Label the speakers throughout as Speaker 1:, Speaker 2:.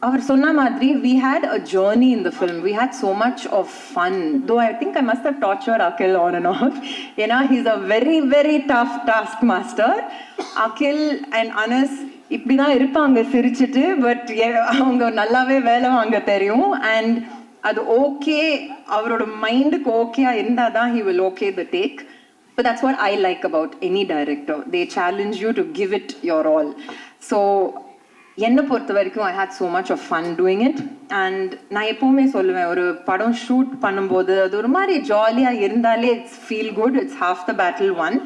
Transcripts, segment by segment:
Speaker 1: அவர் சொன்ன மாதிரி we had a journey in the film. We had so much of fun. Though I think I must have tortured Akhil on and off. He's a very, very tough taskmaster. Akhil and Anas இப்படி தான் இருப்பாங்க சிரிச்சிட்டு, but அவங்க நல்லாவே வேலை வாங்க தெரியும். And அது ஓகே, அவரோட மைண்டுக்கு ஓகேயா இருந்தால் தான் he will okay the take. But that's what I like about any director. They challenge you to give it your all. So என்னை பொறுத்த வரைக்கும் I had so much of fun doing it. And நான் எப்போவுமே சொல்லுவேன், ஒரு படம் shoot பண்ணும்போது அது ஒரு மாதிரி ஜாலியாக இருந்தாலே it's feel good, it's half the battle won.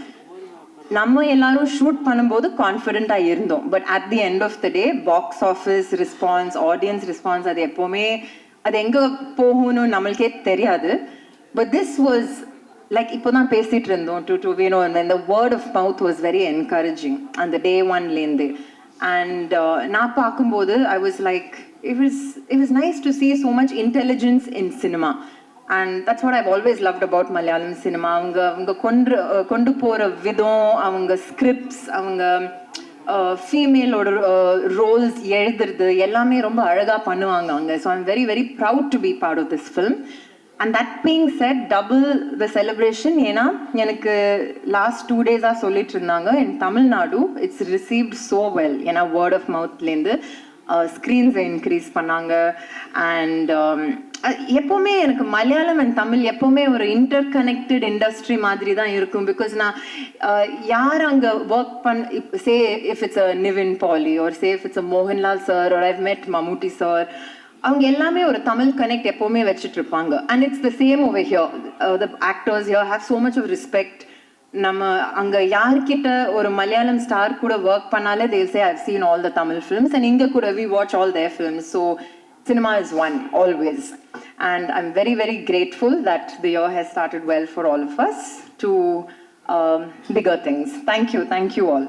Speaker 1: நம்ம எல்லாரும் ஷூட் பண்ணும்போது கான்ஃபிடென்ட்டாக இருந்தோம், but at the end of the day box office response, audience response, அது எப்போவுமே அது எங்கே போகணும்னு நம்மளுக்கே தெரியாது. பட் திஸ் வாஸ் லைக் இப்போ தான் பேசிகிட்டு இருந்தோம் டு வேணும், இந்த word of mouth was very encouraging அந்த டே ஒன்லேருந்து. And நான் பார்க்கும்போது I was like, it was nice to see so much intelligence in cinema. And that's what I've always loved about Malayalam cinema. அவங்க கொண்டு போகிற விதம், அவங்க ஸ்கிரிப்ட்ஸ், அவங்க ஃபீமேலோட ரோல்ஸ் எழுதுறது எல்லாமே ரொம்ப அழகாக பண்ணுவாங்க அவங்க. So I'm very very proud to be part of this film. And that being said, double the celebration. ஏன்னா எனக்கு லாஸ்ட் 2 days சொல்லிட்டு இருந்தாங்க, in Tamil Nadu it's received so well. ஏன்னா வேர்ட் ஆஃப் மவுத்லேருந்து ஸ்க்ரீன்ஸை இன்க்ரீஸ் பண்ணாங்க. அண்ட் எப்போவுமே எனக்கு மலையாளம் அண்ட் தமிழ் எப்போவுமே ஒரு இன்டர் கனெக்டட் இண்டஸ்ட்ரி மாதிரி தான் இருக்கும். பிகாஸ் நான் யார் அங்கே work say if it's a Nivin Pauly or say if it's a Mohanlal sir or I've met Mammootty sir, அவங்க எல்லாமே ஒரு தமிழ் கனெக்ட் எப்போவுமே வச்சுட்டு இருப்பாங்க. And it's the same over here. The actors here have so much of respect. நம்ம அங்கே யார்கிட்ட ஒரு மலையாளம் ஸ்டார் கூட ஒர்க் பண்ணாலே they say I've seen all the Tamil films, and இங்கே கூட we watch all their films. So cinema is one always, and I'm very very grateful that the year has started well for all of us to bigger things. Thank you all.